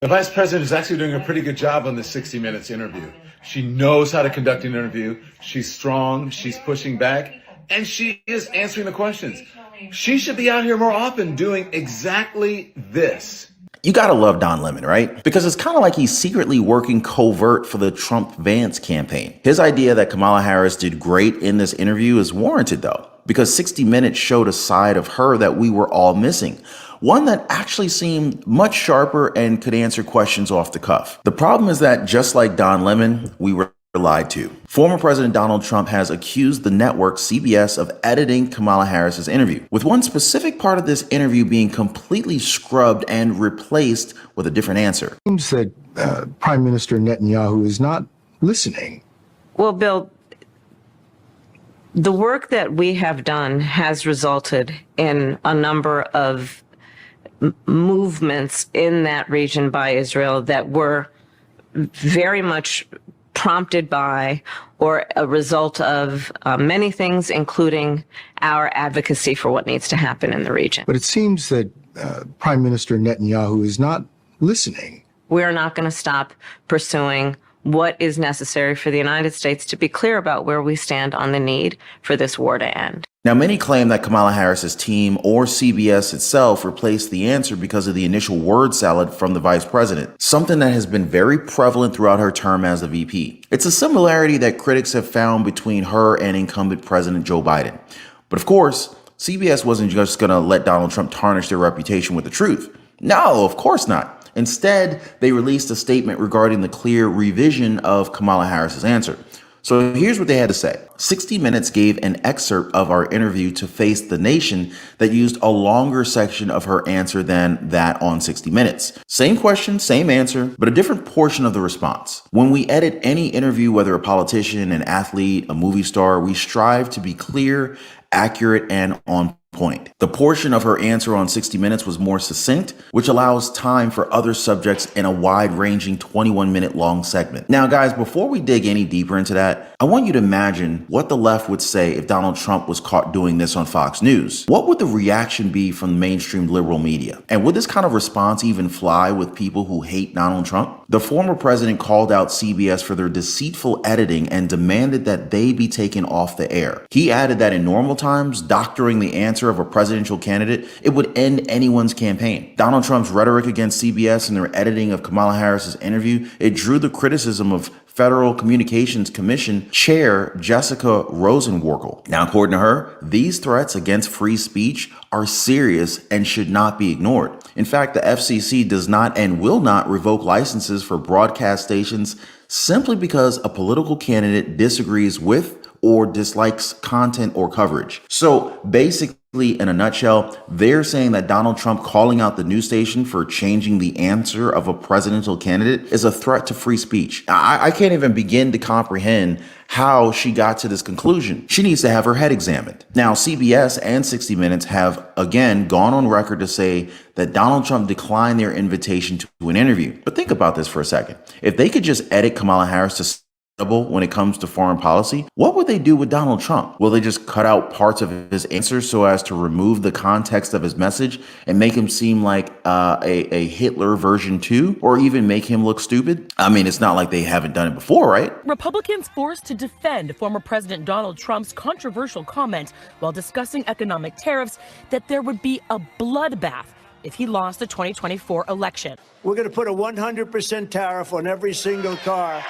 The vice president is actually doing a pretty good job on this 60 Minutes interview. She knows how to conduct an interview. She's strong. She's pushing back. And she is answering the questions. She should be out here more often doing exactly this. You gotta love Don Lemon, right? Because it's kind of like he's secretly working covert for the Trump-Vance campaign. His idea that Kamala Harris did great in this interview is warranted, though, because 60 Minutes showed a side of her that we were all missing. One that actually seemed much sharper and could answer questions off the cuff. The problem is that just like Don Lemon, we were lied to. Former President Donald Trump has accused the network CBS of editing Kamala Harris's interview, with one specific part of this interview being completely scrubbed and replaced with a different answer. It seems that Prime Minister Netanyahu is not listening. Well, Bill, the work that we have done has resulted in a number of movements in that region by Israel that were very much prompted by or a result of many things, including our advocacy for what needs to happen in the region. But it seems that Prime Minister Netanyahu is not listening. We're not going to stop pursuing what is necessary for the United States to be clear about where we stand on the need for this war to end. Now, many claim that Kamala Harris's team or CBS itself replaced the answer because of the initial word salad from the vice president, something that has been very prevalent throughout her term as the VP. It's a similarity that critics have found between her and incumbent President Joe Biden. But of course, CBS wasn't just going to let Donald Trump tarnish their reputation with the truth. No, of course not. Instead, they released a statement regarding the clear revision of Kamala Harris's answer. So here's what they had to say. 60 Minutes gave an excerpt of our interview to Face the Nation that used a longer section of her answer than that on 60 Minutes. Same question, same answer, but a different portion of the response. When we edit any interview, whether a politician, an athlete, a movie star, we strive to be clear, accurate, and on point. The portion of her answer on 60 Minutes was more succinct, which allows time for other subjects in a wide-ranging 21-minute long segment. Now, guys, before we dig any deeper into that, I want you to imagine what the left would say if Donald Trump was caught doing this on Fox News. What would the reaction be from mainstream liberal media? And would this kind of response even fly with people who hate Donald Trump? The former president called out CBS for their deceitful editing and demanded that they be taken off the air. He added that in normal times, doctoring the answer of a presidential candidate, it would end anyone's campaign. Donald Trump's rhetoric against CBS and their editing of Kamala Harris's interview, it drew the criticism of Federal Communications Commission Chair Jessica Rosenworcel. Now, according to her, these threats against free speech are serious and should not be ignored. In fact, the FCC does not and will not revoke licenses for broadcast stations simply because a political candidate disagrees with or dislikes content or coverage. So basically, in a nutshell, they're saying that Donald Trump calling out the news station for changing the answer of a presidential candidate is a threat to free speech. I can't even begin to comprehend how she got to this conclusion. She needs to have her head examined. Now, CBS and 60 Minutes have again gone on record to say that Donald Trump declined their invitation to an interview. But think about this for a second. If they could just edit Kamala Harris to when it comes to foreign policy, what would they do with Donald Trump? Will they just cut out parts of his answers so as to remove the context of his message and make him seem like a Hitler version 2, or even make him look stupid? I mean, it's not like they haven't done it before, right? Republicans forced to defend former President Donald Trump's controversial comment while discussing economic tariffs that there would be a bloodbath if he lost the 2024 election. We're going to put a 100% tariff on every single car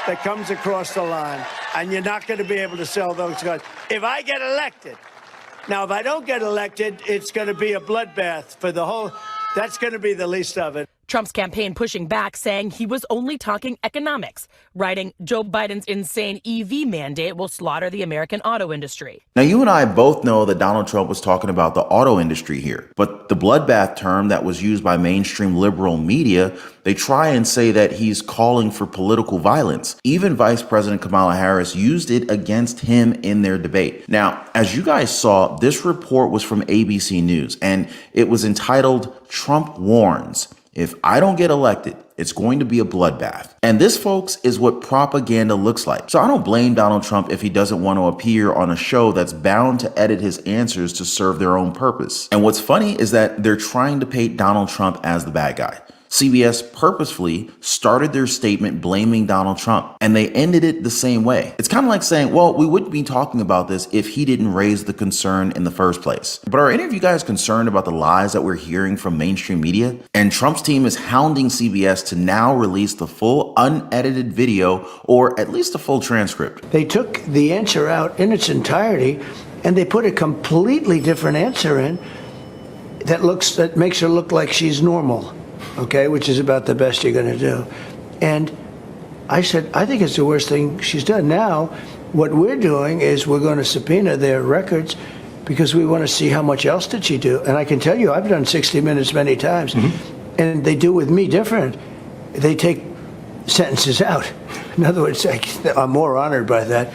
that comes across the line, and you're not going to be able to sell those cars if I get elected. Now, if I don't get elected, it's going to be a bloodbath for the whole. That's going to be the least of it. Trump's campaign pushing back, saying he was only talking economics, writing Joe Biden's insane EV mandate will slaughter the American auto industry. Now, you and I both know that Donald Trump was talking about the auto industry here, but the bloodbath term that was used by mainstream liberal media, they try and say that he's calling for political violence. Even Vice President Kamala Harris used it against him in their debate. Now, as you guys saw, this report was from ABC News, and it was entitled "Trump Warns, If I Don't Get Elected, It's Going to Be a Bloodbath." And this, folks, is what propaganda looks like. So I don't blame Donald Trump if he doesn't want to appear on a show that's bound to edit his answers to serve their own purpose. And what's funny is that they're trying to paint Donald Trump as the bad guy. CBS purposefully started their statement blaming Donald Trump, and they ended it the same way. It's kind of like saying, well, we wouldn't be talking about this if he didn't raise the concern in the first place. But are any of you guys concerned about the lies that we're hearing from mainstream media? And Trump's team is hounding CBS to now release the full unedited video, or at least a full transcript. They took the answer out in its entirety, and they put a completely different answer in that makes her look like she's normal, okay, which is about the best you're going to do. And I said, I think it's the worst thing she's done. Now, what we're doing is we're going to subpoena their records because we want to see how much else did she do. And I can tell you, I've done 60 Minutes many times, and they do with me different. They take sentences out. In other words, I'm more honored by that.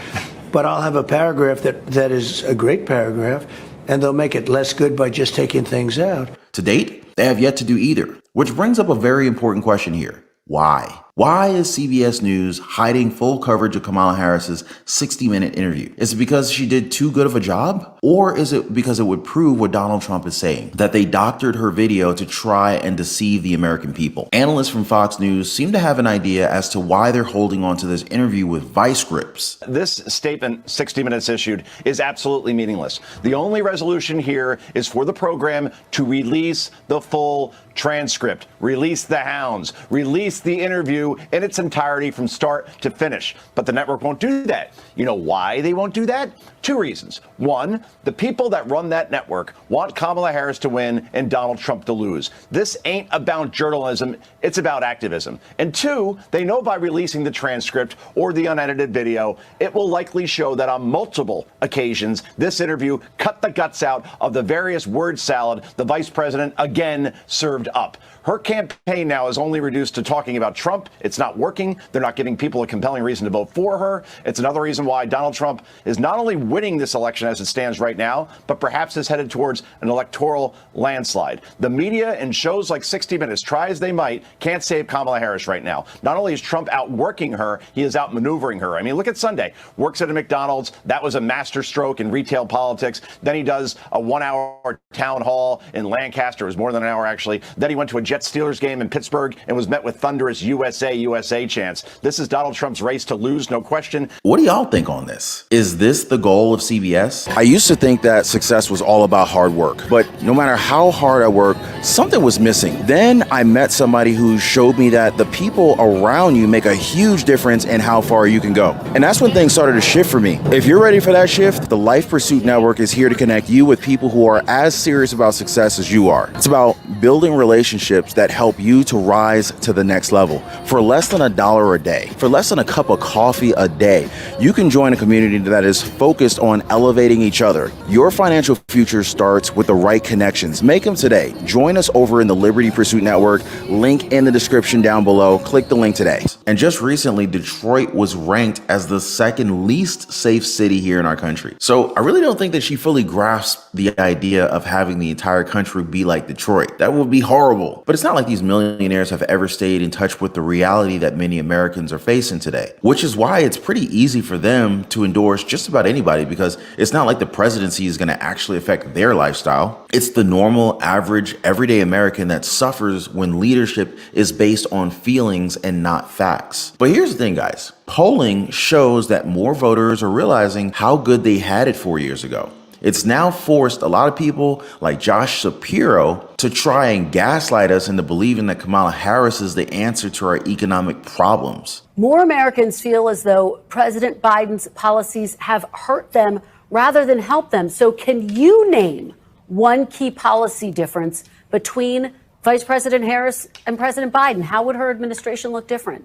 But I'll have a paragraph that is a great paragraph, and they'll make it less good by just taking things out. To date, they have yet to do either, which brings up a very important question here. Why? Why is CBS News hiding full coverage of Kamala Harris's 60-minute interview? Is it because she did too good of a job? Or is it because it would prove what Donald Trump is saying, that they doctored her video to try and deceive the American people? Analysts from Fox News seem to have an idea as to why they're holding on to this interview with vice grips. This statement 60 Minutes issued is absolutely meaningless. The only resolution here is for the program to release the full transcript, release the hounds, release the interview in its entirety from start to finish. But the network won't do that. You know why they won't do that? Two reasons. One, the people that run that network want Kamala Harris to win and Donald Trump to lose. This ain't about journalism, it's about activism. And two, they know by releasing the transcript or the unedited video, it will likely show that on multiple occasions, this interview cut the guts out of the various word salad the vice president again served up. Her campaign now is only reduced to talking about Trump. It's not working. They're not giving people a compelling reason to vote for her. It's another reason why Donald Trump is not only winning this election as it stands right now, but perhaps is headed towards an electoral landslide. The media and shows like 60 Minutes, try as they might, can't save Kamala Harris right now. Not only is Trump outworking her, he is outmaneuvering her. I mean, look at Sunday. Works at a McDonald's. That was a masterstroke in retail politics. Then he does a 1-hour town hall in Lancaster. It was more than an hour, actually. Then he went to a Jets-Steelers game in Pittsburgh and was met with thunderous USA, USA chants. This is Donald Trump's race to lose, no question. What do y'all think on this? Is this the goal of CBS? I used to think that success was all about hard work, but no matter how hard I work, something was missing. Then I met somebody who showed me that the people around you make a huge difference in how far you can go. And that's when things started to shift for me. If you're ready for that shift, the Life Pursuit Network is here to connect you with people who are as serious about success as you are. It's about building relationships that help you to rise to the next level. For less than $1 a day, for less than a cup of coffee a day, you can join a community that is focused on elevating each other. Your financial future starts with the right connections. Make them today. Join us over in the Liberty Pursuit Network. Link in the description down below. Click the link today. And just recently, Detroit was ranked as the second least safe city here in our country. So I really don't think that she fully grasped the idea of having the entire country be like Detroit. That would be horrible. But it's not like these millionaires have ever stayed in touch with the reality that many Americans are facing today, which is why it's pretty easy for them to endorse just about anybody, because it's not like the presidency is going to actually affect their lifestyle. It's the normal, average, everyday American that suffers when leadership is based on feelings and not facts. But here's the thing, guys. Polling shows that more voters are realizing how good they had it 4 years ago. It's now forced a lot of people like Josh Shapiro to try and gaslight us into believing that Kamala Harris is the answer to our economic problems. More Americans feel as though President Biden's policies have hurt them rather than help them. So can you name one key policy difference between Vice President Harris and President Biden? How would her administration look different?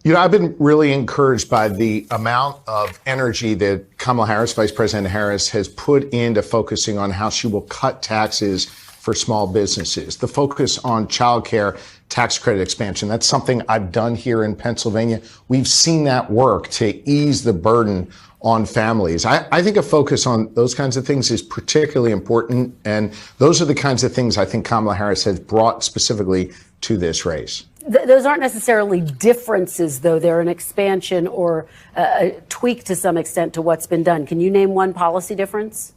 You know, I've been really encouraged by the amount of energy that Kamala Harris, Vice President Harris, has put into focusing on how she will cut taxes for small businesses. The focus on childcare tax credit expansion. That's something I've done here in Pennsylvania. We've seen that work to ease the burden on families. I think a focus on those kinds of things is particularly important. And those are the kinds of things I think Kamala Harris has brought specifically to this race. Those aren't necessarily differences, though. They're an expansion or a tweak to some extent to what's been done. Can you name one policy difference?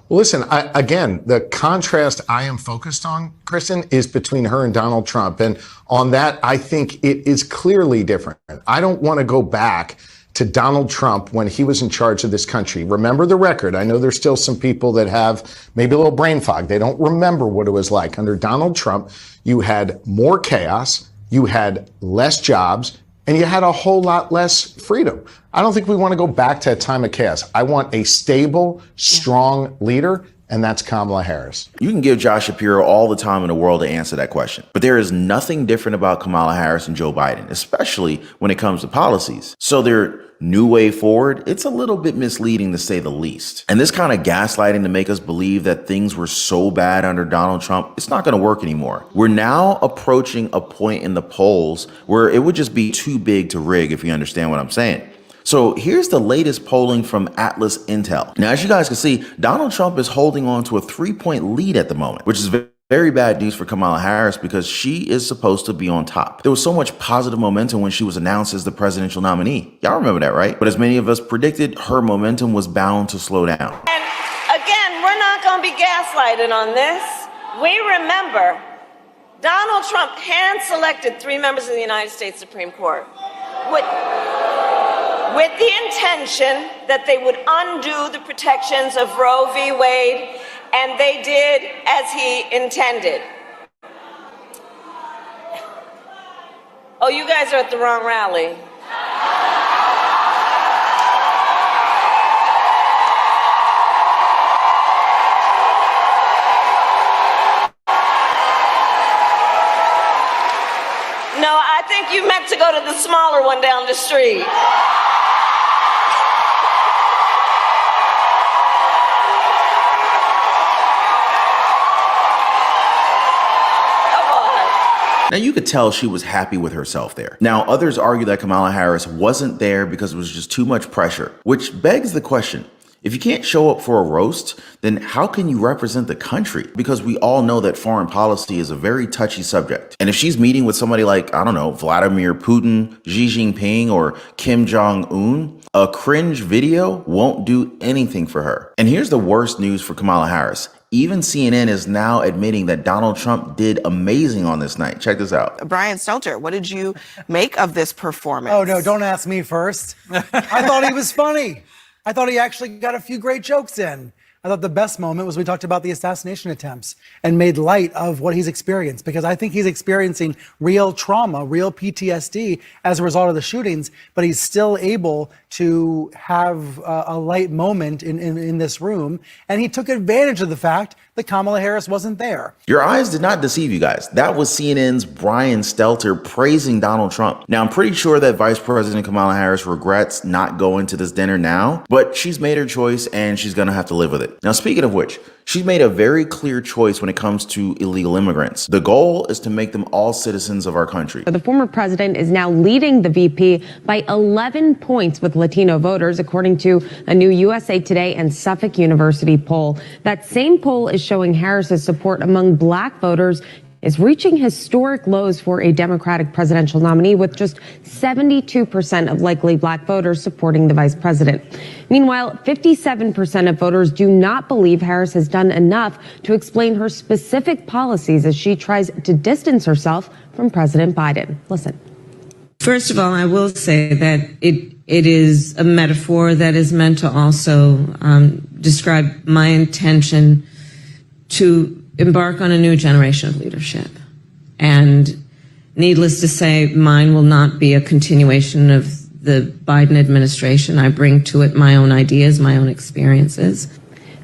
Well, listen, again, the contrast I am focused on, Kristen, is between her and Donald Trump. And on that, I think it is clearly different. I don't want to go back to Donald Trump when he was in charge of this country. Remember the record. I know there's still some people that have maybe a little brain fog. They don't remember what it was like. Under Donald Trump, you had more chaos, you had less jobs, and you had a whole lot less freedom. I don't think we want to go back to a time of chaos. I want a stable, strong leader, and that's Kamala Harris. You can give Josh Shapiro all the time in the world to answer that question. But there is nothing different about Kamala Harris and Joe Biden, especially when it comes to policies. So their new way forward, it's a little bit misleading to say the least. And this kind of gaslighting to make us believe that things were so bad under Donald Trump, it's not going to work anymore. We're now approaching a point in the polls where it would just be too big to rig, if you understand what I'm saying. So here's the latest polling from Atlas Intel. Now, as you guys can see, Donald Trump is holding on to a 3-point lead at the moment, which is very bad news for Kamala Harris because she is supposed to be on top. There was so much positive momentum when she was announced as the presidential nominee. Y'all remember that, right? But as many of us predicted, her momentum was bound to slow down. And again, we're not going to be gaslighted on this. We remember Donald Trump hand-selected 3 members of the United States Supreme Court with the intention that they would undo the protections of Roe v. Wade, and they did as he intended. Oh, you guys are at the wrong rally. No, I think you meant to go to the smaller one down the street. Now, you could tell she was happy with herself there. Now, others argue that Kamala Harris wasn't there because it was just too much pressure, which begs the question, if you can't show up for a roast, then how can you represent the country? Because we all know that foreign policy is a very touchy subject. And if she's meeting with somebody like, I don't know, Vladimir Putin, Xi Jinping, or Kim Jong-un, a cringe video won't do anything for her. And here's the worst news for Kamala Harris. Even CNN is now admitting that Donald Trump did amazing on this night. Check this out. Brian Stelter, what did you make of this performance? Oh, no, don't ask me first. I thought he was funny. I thought he actually got a few great jokes in. I thought the best moment was we talked about the assassination attempts and made light of what he's experienced, because I think he's experiencing real trauma, real PTSD as a result of the shootings, but he's still able to have a light moment in this room. And he took advantage of the fact that Kamala Harris wasn't there. Your eyes did not deceive you guys. That was CNN's Brian Stelter praising Donald Trump. Now, I'm pretty sure that Vice President Kamala Harris regrets not going to this dinner now, but she's made her choice and she's gonna have to live with it. Now, speaking of which, she's made a very clear choice when it comes to illegal immigrants. The goal is to make them all citizens of our country. The former president is now leading the VP by 11 points with Latino voters, according to a new USA Today and Suffolk University poll. That same poll is showing Harris's support among black voters is reaching historic lows for a Democratic presidential nominee, with just 72% of likely black voters supporting the vice president. Meanwhile, 57% of voters do not believe Harris has done enough to explain her specific policies as she tries to distance herself from President Biden. Listen. First of all, I will say that it is a metaphor that is meant to also describe my intention to embark on a new generation of leadership. And needless to say, mine will not be a continuation of the Biden administration. I bring to it my own ideas, my own experiences.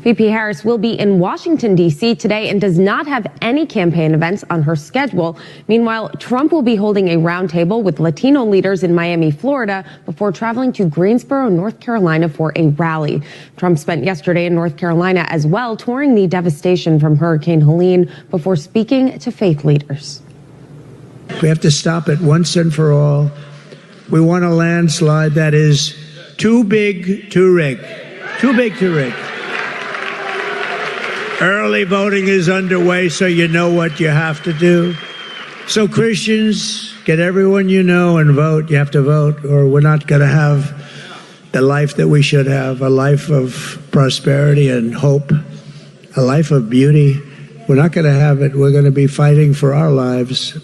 VP Harris will be in Washington, D.C. today and does not have any campaign events on her schedule. Meanwhile, Trump will be holding a roundtable with Latino leaders in Miami, Florida, before traveling to Greensboro, North Carolina for a rally. Trump spent yesterday in North Carolina as well, touring the devastation from Hurricane Helene before speaking to faith leaders. We have to stop it once and for all. We want a landslide that is too big to rig. Too big to rig. Early voting is underway, so you know what you have to do. So Christians, get everyone you know and vote. You have to vote, or we're not going to have the life that we should have, a life of prosperity and hope. a life of beauty. We're not going to have it. We're going to be fighting for our lives.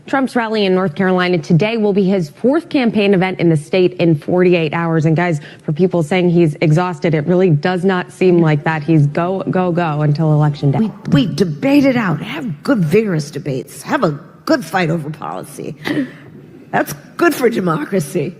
Trump's rally in North Carolina today will be his fourth campaign event in the state in 48 hours. And guys, for people saying he's exhausted, it really does not seem like that. He's go, go, go until Election Day. We debate it out. Have good, vigorous debates. Have a good fight over policy. That's good for democracy.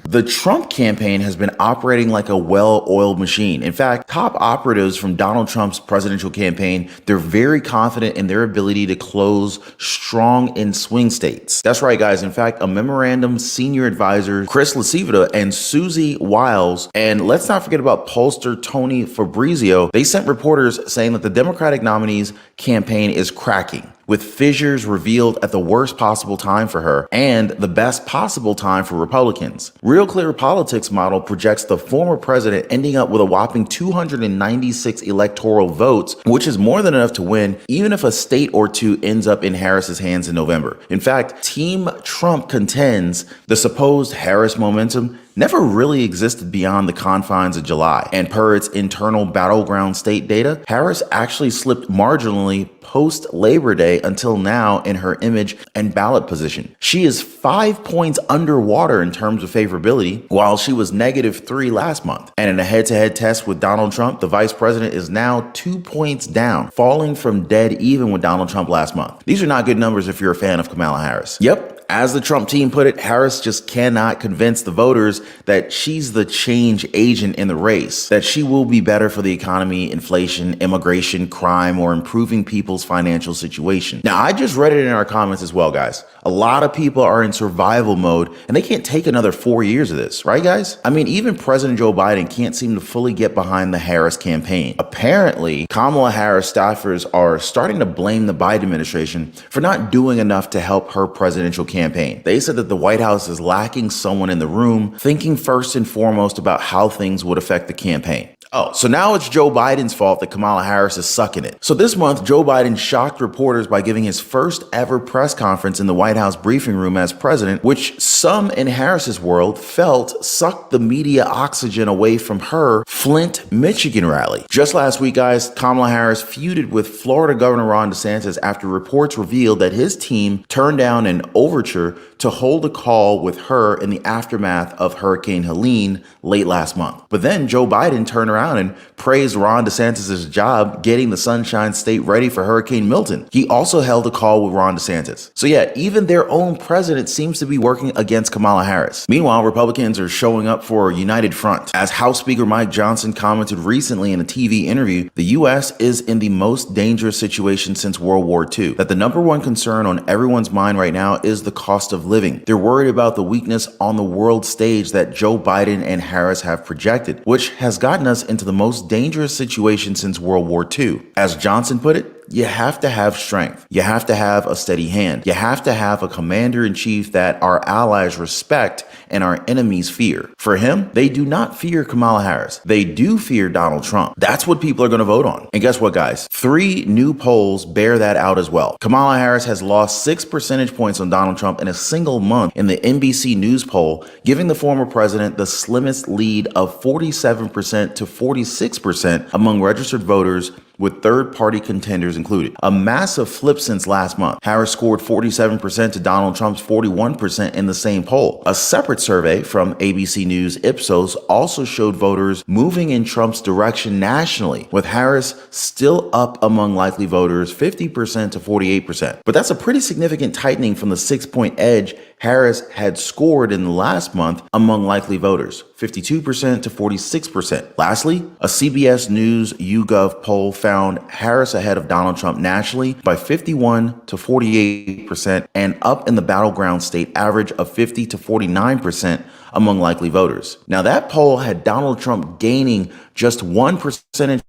The Trump campaign has been operating like a well-oiled machine. In fact, top operatives from Donald Trump's presidential campaign, they're very confident in their ability to close strong in swing states. That's right, guys. In fact, a memorandum senior advisor, Chris LaCivita and Susie Wiles, and let's not forget about pollster Tony Fabrizio, they sent reporters saying that the Democratic nominee's campaign is cracking, with fissures revealed at the worst possible time for her and the best possible time for Republicans. Real Clear Politics model projects the former president ending up with a whopping 296 electoral votes, which is more than enough to win, even if a state or two ends up in Harris's hands in November. In fact, Team Trump contends the supposed Harris momentum never really existed beyond the confines of July. And per its internal battleground state data, Harris actually slipped marginally post-Labor Day until now in her image and ballot position. She is 5 points underwater in terms of favorability, while she was -3 last month. And in a head-to-head test with Donald Trump, the vice president is now 2 points down, falling from dead even with Donald Trump last month. These are not good numbers if you're a fan of Kamala Harris. Yep. As the Trump team put it, Harris just cannot convince the voters that she's the change agent in the race, that she will be better for the economy, inflation, immigration, crime, or improving people's financial situation. Now, I just read it in our comments as well, guys. A lot of people are in survival mode and they can't take another 4 years of this, right, guys? I mean, even President Joe Biden can't seem to fully get behind the Harris campaign. Apparently, Kamala Harris staffers are starting to blame the Biden administration for not doing enough to help her presidential campaign. They said that the White House is lacking someone in the room thinking first and foremost about how things would affect the campaign. Oh, so now it's Joe Biden's fault that Kamala Harris is sucking it. So this month, Joe Biden shocked reporters by giving his first ever press conference in the White House briefing room as president, which some in Harris's world felt sucked the media oxygen away from her Flint, Michigan rally. Just last week, guys, Kamala Harris feuded with Florida Governor Ron DeSantis after reports revealed that his team turned down an overture to hold a call with her in the aftermath of Hurricane Helene late last month. But then Joe Biden turned around and praised Ron DeSantis' job getting the Sunshine State ready for Hurricane Milton. He also held a call with Ron DeSantis. So yeah, even their own president seems to be working against Kamala Harris. Meanwhile, Republicans are showing up for a united front. As House Speaker Mike Johnson commented recently in a TV interview, the U.S. is in the most dangerous situation since World War II. That the number one concern on everyone's mind right now is the cost of living. They're worried about the weakness on the world stage that Joe Biden and Harris have projected, which has gotten us into the most dangerous situation since World War II. As Johnson put it, you have to have strength. You have to have a steady hand. You have to have a commander-in-chief that our allies respect and our enemies fear. For him, they do not fear Kamala Harris. They do fear Donald Trump. That's what people are going to vote on. And guess what, guys? 3 new polls bear that out as well. Kamala Harris has lost 6 percentage points on Donald Trump in a single month in the NBC News poll, giving the former president the slimmest lead of 47% to 46% among registered voters, with third-party contenders included. A massive flip since last month. Harris scored 47% to Donald Trump's 41% in the same poll. A separate survey from ABC News Ipsos also showed voters moving in Trump's direction nationally, with Harris still up among likely voters 50% to 48%. But that's a pretty significant tightening from the 6-point edge Harris had scored in the last month among likely voters, 52% to 46%. Lastly, a CBS News YouGov poll found Harris ahead of Donald Trump nationally by 51 to 48% and up in the battleground state average of 50 to 49% among likely voters. Now that poll had Donald Trump gaining just 1 percentage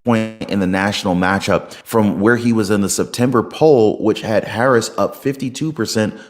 point in the national matchup from where he was in the September poll, which had Harris up 52%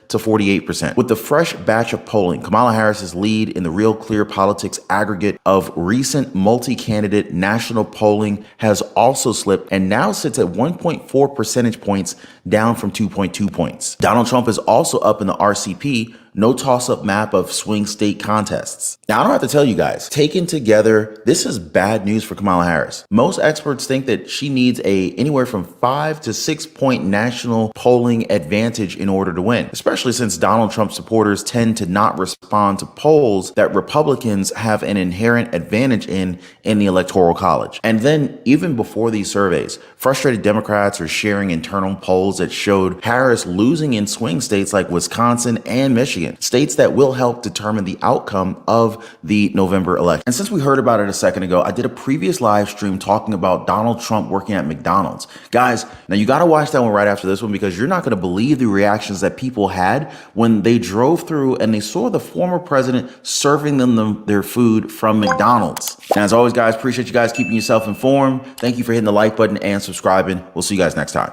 to 48%. With the fresh batch of polling, Kamala Harris's lead in the Real Clear Politics aggregate of recent multi-candidate national polling has also slipped and now sits at 1.4 percentage points, down from 2.2 points. Donald Trump is also up in the RCP no toss-up map of swing state contests. Now, I don't have to tell you guys, taken together, this is bad news for Kamala Harris. Most experts think that she needs anywhere from 5 to 6 point national polling advantage in order to win, especially since Donald Trump supporters tend to not respond to polls that Republicans have an inherent advantage in the Electoral College. And then even before these surveys, frustrated Democrats are sharing internal polls that showed Harris losing in swing states like Wisconsin and Michigan, states that will help determine the outcome of the November election. And since we heard about it a second ago, I did a previous live stream talking about Donald Trump working at McDonald's. Guys, now you got to watch that one right after this one, because you're not going to believe the reactions that people had when they drove through and they saw the former president serving them their food from McDonald's. And as always, guys, appreciate you guys keeping yourself informed. Thank you for hitting the like button and subscribing. We'll see you guys next time.